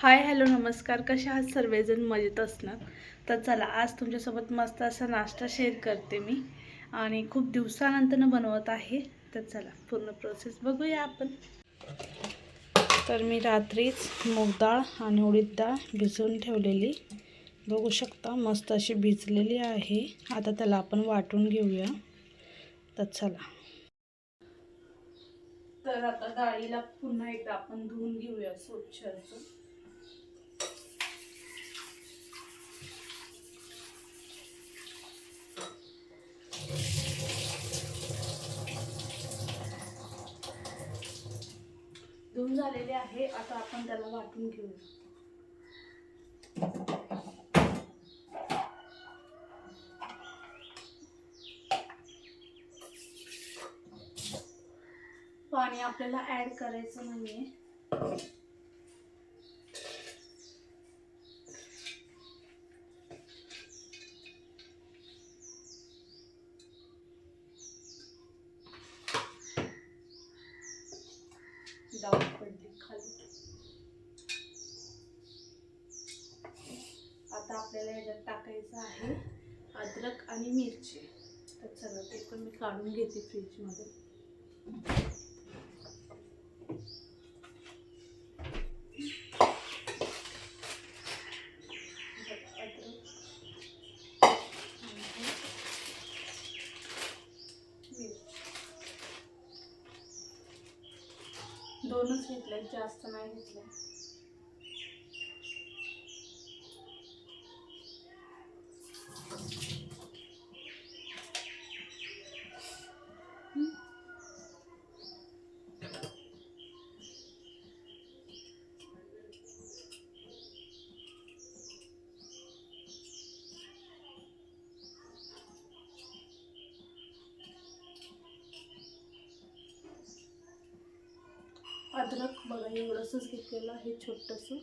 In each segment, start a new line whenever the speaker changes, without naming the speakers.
Hi hello नमस्कार. कशा आहात सर्वजण? मजेत असणार. तर चला आज तुमच्यासोबत मस्त असा नाश्ता शेअर करते मी आणि खूप दिवसानंतर बनवत आहे. तर चला पूर्ण प्रोसेस बघूया आपण. तर मी रात्रीच मूग डाळ आणि उडीद डाळ भिजवून ठेवलेली बघू शकता, मस्त अशी भिजलेली आहे. आता त्याला आपण वाटून घेऊया. तर चला, तर आता डाळीला पुन्हा एकदा आपण धुवून घेऊया स्वच्छ असं. धुवून झालेले आहे. आता आपण त्याला वाटून घेऊया. पाणी आपल्याला ऍड करायचं नाहीये. डाळ पडली खाली. आता आपल्याला याच्यात टाकायचं आहे अद्रक आणि मिरची. तर चला ते पण मी काढून घेते फ्रीज मध्ये. दोनच घेतले, जास्त नाही घेतले. अद्रक बघा एवढंसच घेतलेलं आहे छोटंसं.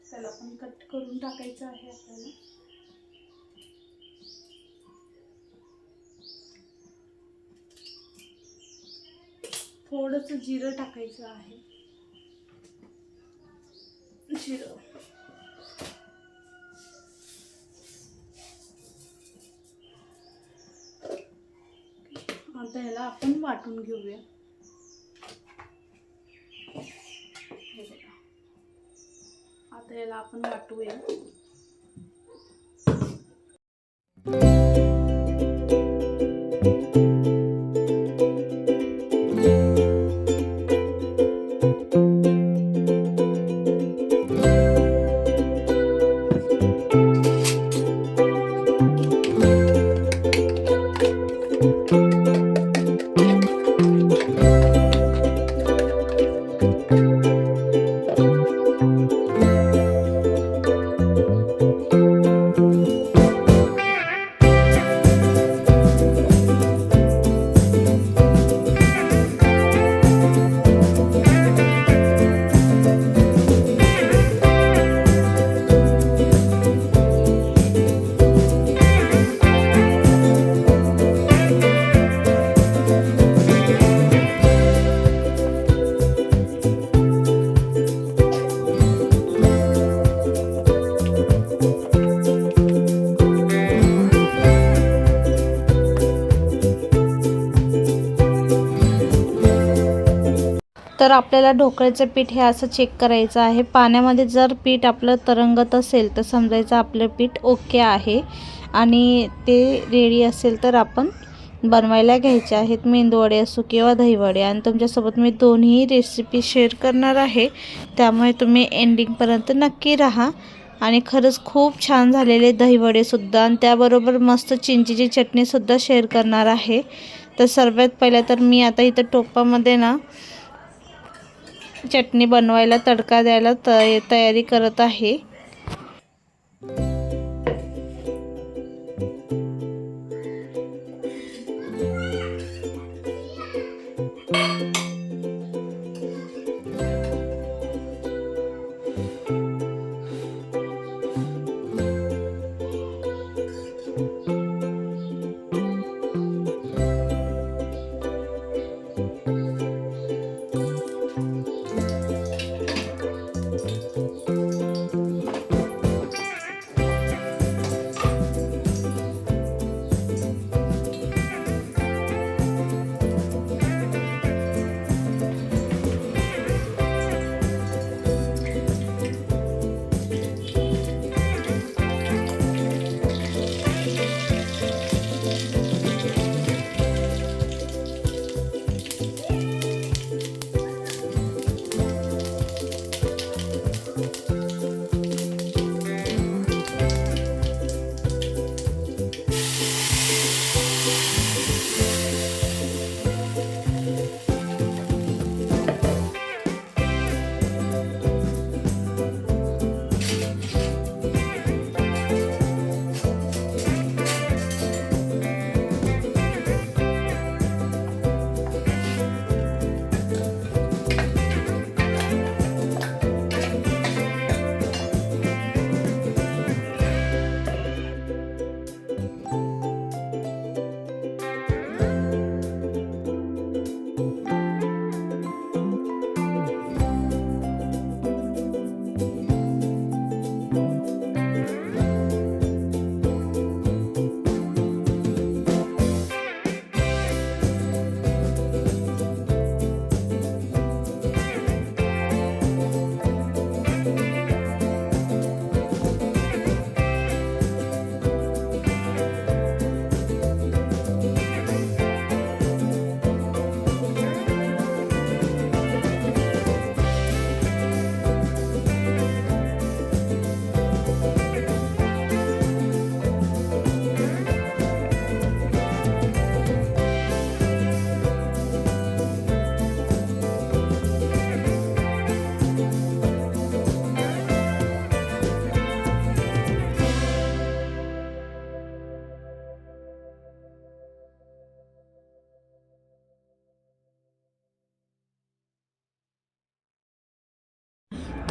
त्याला पण कट करून टाकायचं आहे आपल्याला. थोडंसं जिरं टाकायचं आहे. जिरं आता ह्याला आपण वाटून घेऊया. आता याला आपण वाटूया. तर आपल्याला ढोकळ्याचं पीठ हे असं चेक करायचं आहे. पाण्यामध्ये जर पीठ आपलं तरंगत असेल तर समजायचं आपलं पीठ ओके आहे आणि ते रेडी असेल तर आपण बनवायला घ्यायचे आहेत. मेंदूवडे असो किंवा दहीवडे. आणि तुमच्यासोबत मी दोन्ही रेसिपी शेअर करणार आहे, त्यामुळे तुम्ही एंडिंगपर्यंत नक्की राहा. आणि खरंच खूप छान झालेले दहीवडेसुद्धा, आणि त्याबरोबर मस्त चिंचेची चटणीसुद्धा शेअर करणार आहे. तर सर्वात पहिलं तर मी आता इथं टोपामध्ये ना चटणी बनवायला तडका द्यायला तयारी करत आहे.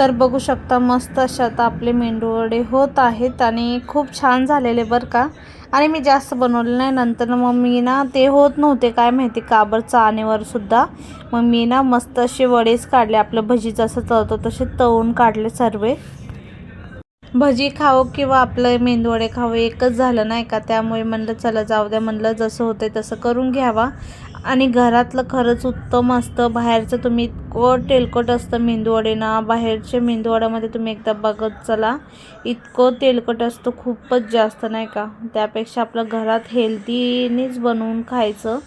तर बघू शकता मस्त असे आता आपले मेंदूवडे होत आहेत आणि खूप छान झालेले बरं का. आणि मी जास्त बनवले नाही, नंतर मग मी ना ते होत नव्हते काय माहिती का बरं चाळणीवर सुद्धा. मग मी ना मस्त असे वडेच काढले, आपलं भजी जसं तळतो तसे तळून काढले सर्व. भजी खावं किंवा आपलं मेंदूवडे खावं एकच झालं नाही का. त्यामुळे म्हणलं चला जाऊ द्या, म्हणलं जसं होतं तसं करून घ्यावा. आणि घरातलं खरंच उत्तम असतं, बाहेरचं तुम्ही इतकं तेलकट असतं मेंदूवडे ना, बाहेरच्या मेंदूवड्यामध्ये तुम्ही एकदा बघत चला, इतकं तेलकट असतं खूपच जास्त नाही का. त्यापेक्षा आपलं घरात हेल्दीनीच बनवून खायचं.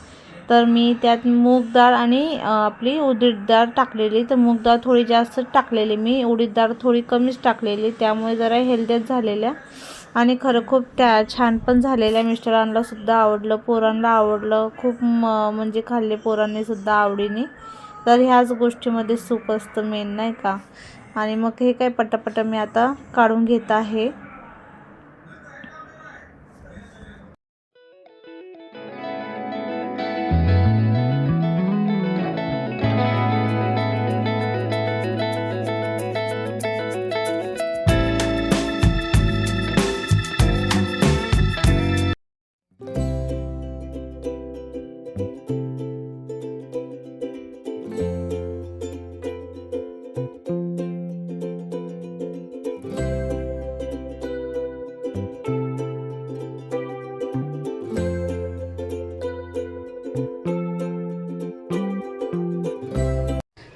तर मी त्यात मूग डाळ आणि आपली उडीद डाळ टाकलेली, तर मूग डाळ थोडी जास्त टाकलेली मी, उडीद डाळ थोडी कमीच टाकलेली, त्यामुळे जरा हेल्दीच झालेल्या. आणि खरं खूप छान पण झालेल्या. मिस्टरांना सुद्धा आवडलं, पोरांना आवडलं खूप, म्हणजे खाल्ले पोरांनी सुद्धा आवडीने. तर ह्याच गोष्टीमध्ये सुख असतं मेन नाही का. आणि मग हे काय पटापट मी आता काढून घेत आहे.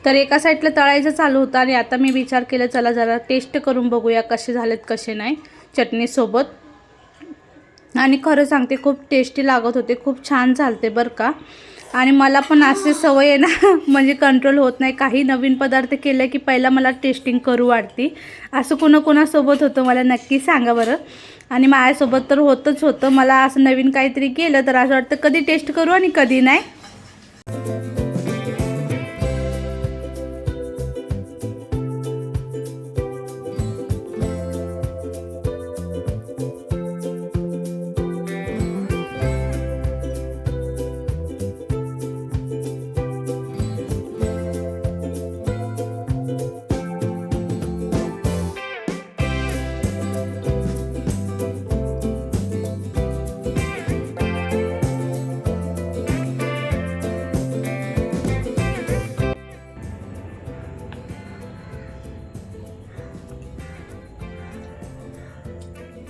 तर एका साईडला तळायचं चालू होतं आणि आता मी विचार केला चला जरा टेस्ट करून बघूया कसे झालेत कसे नाही चटणीसोबत. आणि खरं सांगते खूप टेस्टी लागत होते, खूप छान झालते बरं का. आणि मला पण असे सवय आहे ना म्हणजे कंट्रोल होत नाही, काही नवीन पदार्थ केले की पहिला मला टेस्टिंग करू वाटते. असं कोणाकोणासोबत होतं मला नक्की सांगा बरं. आणि माझ्यासोबत तर होतंच होतं, मला असं नवीन काहीतरी केलं तर असं वाटतं कधी टेस्ट करू आणि कधी नाही.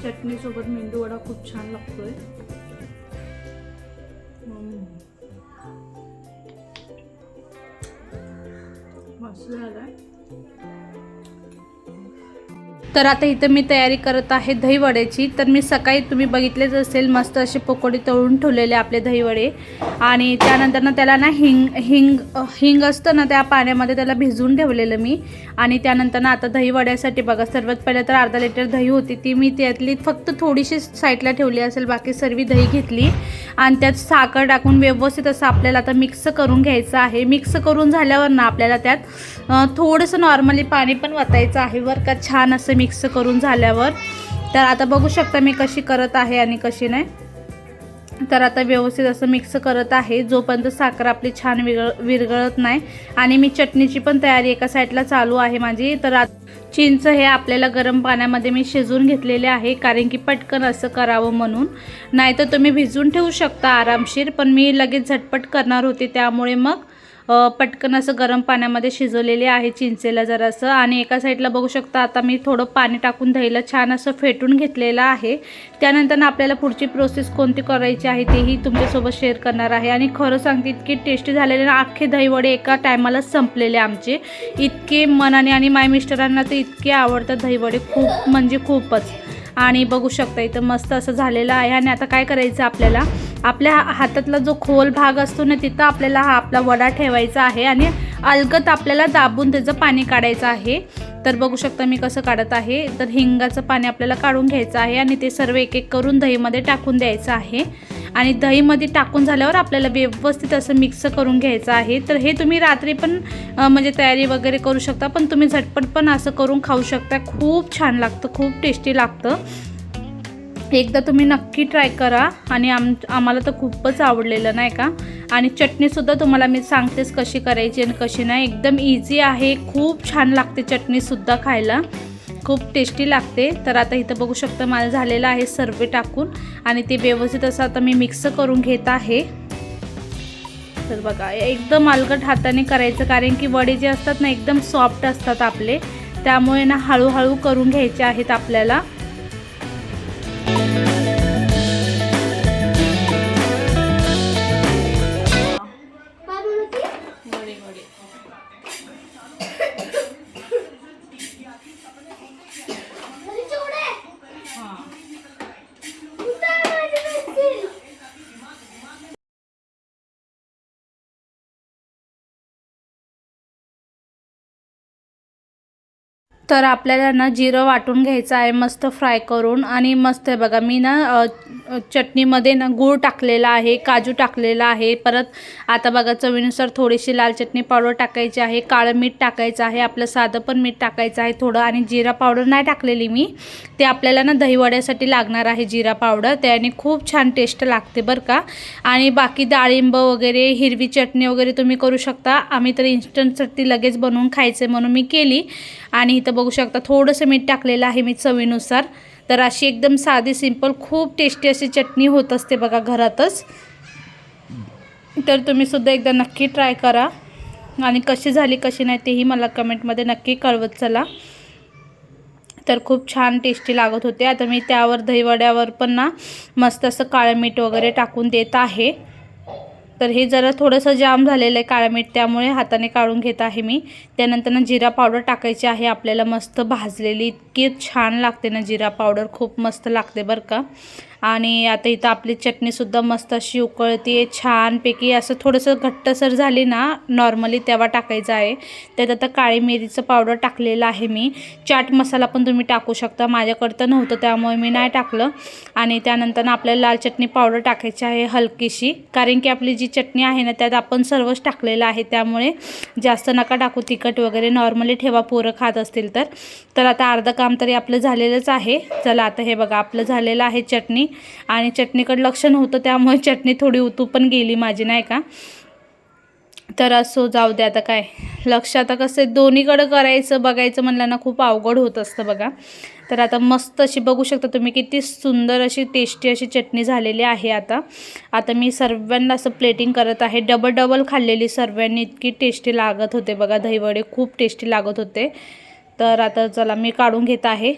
चटणीसोबत मेंदूवडा खूप छान लागतोय. मस्त झालाय. तर आता इथं मी तयारी करत आहे दहीवड्याची. तर मी सकाळी तुम्ही बघितलेच असेल मस्त असे पकोडे तळून ठेवलेले आपले दहीवडे. आणि त्यानंतर ना त्याला ना हिंग असतं ना त्या पाण्यामध्ये त्याला भिजवून ठेवलेलं मी. आणि त्यानंतर ना आता दहीवड्यासाठी बघा, सर्वात पहिले तर अर्धा लिटर दही होती ती मी त्यातली फक्त थोडीशी साईडला ठेवली असेल, बाकी सर्व दही घेतली आणि त्यात साखर टाकून व्यवस्थित असं आपल्याला आता मिक्स करून घ्यायचं आहे. मिक्स करून झाल्यावर ना आपल्याला त्यात थोडंसं नॉर्मली पाणी पण वतायचं आहे बरं का, छान असं मिक्स करून झाल्यावर. तर आता बघू शकता मी कशी करत आहे आणि कशी नाही. तर आता व्यवस्थित असं मिक्स करत आहे जोपर्यंत साखर आपली छान विरघळत नाही. आणि मी चटणीची पण तयारी एका साईडला चालू आहे माझी. तर चिंच हे आपल्याला गरम पाण्यामध्ये मी शिजवून घेतलेले आहे, कारण की पटकन असं करावं म्हणून. नाहीतर तुम्ही भिजवून ठेवू शकता आरामशीर, पण मी लगेच झटपट करणार होते त्यामुळे मग पटकन असं गरम पाण्यामध्ये शिजवलेले आहे चिंचेला जरासं. आणि एका साईडला बघू शकता आता मी थोडं पाणी टाकून दहीला छान असं फेटून घेतलेलं आहे. त्यानंतर आपल्याला पुढची प्रोसेस कोणती करायची आहे तेही तुमच्यासोबत शेअर करणार आहे. आणि खरं सांगते इतके टेस्टी झालेले ना, अख्खे दहीवडे एका टायमाला संपलेले आमचे, इतके मनाने. आणि माझ्या मिस्टरांना तर इतके आवडतात दहीवडे, खूप म्हणजे खूपच. आणि बघू शकता इथं मस्त असं झालेलं आहे. आणि आता काय करायचं आपल्याला, आपल्या हातातला जो खोल भाग असतो ना तिथं आपल्याला हा आपला वडा ठेवायचा आहे आणि अलगद आपल्याला दाबून त्याचं पाणी काढायचं आहे. तर बघू शकता मी कसं काढत आहे. तर हिंगाचं पाणी आपल्याला काढून घ्यायचं आहे आणि ते सर्व एक एक करून दहीमध्ये टाकून द्यायचं आहे. आणि दहीमध्ये टाकून झाल्यावर आपल्याला व्यवस्थित असं मिक्स करून घ्यायचं आहे. तर हे तुम्ही रात्री पण म्हणजे तयारी वगैरे करू शकता, पण तुम्ही झटपट पण असं करून खाऊ शकता. खूप छान लागतं, खूप टेस्टी लागतं. एकदा तुम्ही नक्की ट्राय करा. आणि आम्हाला तर खूपच आवडलेलं नाही का. आणि चटणीसुद्धा तुम्हाला मी सांगतेच कशी करायची आणि कशी नाही. एकदम इझी आहे, खूप छान लागते चटणीसुद्धा खायला, खूप टेस्टी लागते. तर आता इथं बघू शकता माझं झालेलं आहे सर्व टाकून आणि ते व्यवस्थित असं आता मी मिक्स करून घेत आहे. तर बघा एकदम अलगट हाताने करायचं, कारण की वडे जे असतात ना एकदम सॉफ्ट असतात आपले, त्यामुळे ना हळूहळू करून घ्यायचे आहेत आपल्याला. तर आपल्याला ना जिरं वाटून घ्यायचं आहे मस्त फ्राय करून. आणि मस्त आहे बघा, मी ना चटणीमध्ये ना गूळ टाकलेला आहे, काजू टाकलेला आहे. परत आता बघा चवीनुसार थोडीशी लाल चटणी पावडर टाकायची आहे, काळं मीठ टाकायचं आहे, आपलं साधं पण मीठ टाकायचं आहे थोडं. आणि जिरा पावडर नाही टाकलेली मी, ते आपल्याला ना दहीवड्यासाठी लागणार आहे जिरा पावडर, त्याने खूप छान टेस्ट लागते बरं का. आणि बाकी डाळिंब वगैरे हिरवी चटणी वगैरे तुम्ही करू शकता. आम्ही तर इन्स्टंट चटणी लगेच बनवून खायचं म्हणून मी केली. आणि इथं बघू शकता थोडंसं मीठ टाकलेलं आहे मी चवीनुसार. तर अशी एकदम साधी सिंपल खूप टेस्टी अशी चटणी होत असते बघा घरातच. तर तुम्ही सुद्धा एकदा नक्की ट्राय करा आणि कशी झाली कशी नाही तेही मला कमेंटमध्ये नक्की कळवत चला. तर खूप छान टेस्टी लागत होते. आता मी त्यावर दहीवड्यावर पण ना मस्त असं काळं मीठ वगैरे टाकून देत आहे. तर हे जरा थोडंसं जाम झालेलं आहे काळं मीठ, त्यामुळे हाताने काढून घेत आहे मी. त्यानंतर ना जिरा पावडर टाकायची आहे आपल्याला मस्त भाजलेली, इतकी छान लागते ना जिरा पावडर, खूप मस्त लागते बरं का. आणि आता इथं आपली चटणीसुद्धा मस्त अशी उकळते छानपैकी. असं थोडंसं घट्टसर झाली ना नॉर्मली तेव्हा टाकायचं आहे. त्यात आता काळी मिरीचं पावडर टाकलेलं आहे मी. चाट मसाला पण तुम्ही टाकू शकता, माझ्याकडं तर नव्हतं त्यामुळे मी नाही टाकलं. आणि त्यानंतर ना आपल्याला लाल चटणी पावडर टाकायची आहे हलकीशी, कारण की आपली जी चटणी आहे ना त्यात आपण सर्वच टाकलेलं आहे, त्यामुळे जास्त नका टाकू तिखट वगैरे, नॉर्मली ठेवा पोरं खात असतील तर. तर आता अर्धं काम तरी आपलं झालेलंच आहे. चला आता हे बघा आपलं झालेलं आहे चटणी. आणि चटणीकडे लक्ष नव्हतं त्यामुळे चटणी थोडी उतू पण गेली माझी नाही का. तर असो जाऊ दे, आता काय लक्ष, आता कसं दोन्हीकडं करायचं बघायचं म्हणलं ना खूप अवघड होत असतं बघा. तर आता मस्त अशी बघू शकता तुम्ही किती सुंदर अशी टेस्टी अशी चटणी झालेली आहे. आता मी सर्वांना असं प्लेटिंग करत आहे. डबल खाल्लेली सर्वांनी, इतकी टेस्टी लागत होते बघा दहीवडे, खूप टेस्टी लागत होते. तर आता चला मी काढून घेत आहे.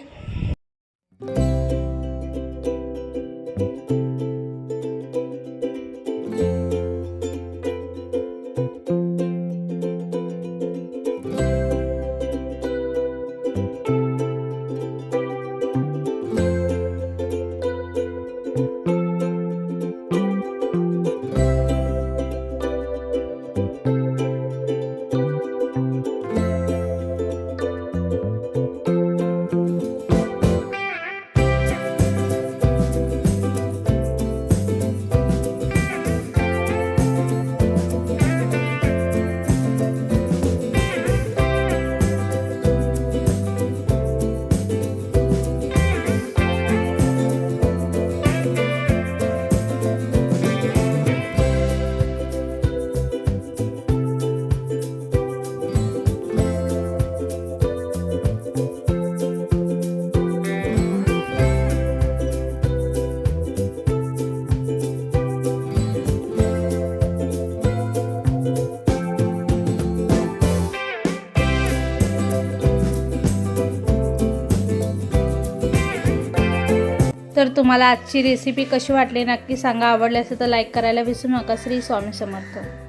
तर तुम्हाला आजची रेसिपी कशी वाटली नक्की सांगा. आवडली असेल तर लाईक करायला विसरू नका. श्री स्वामी समर्थ.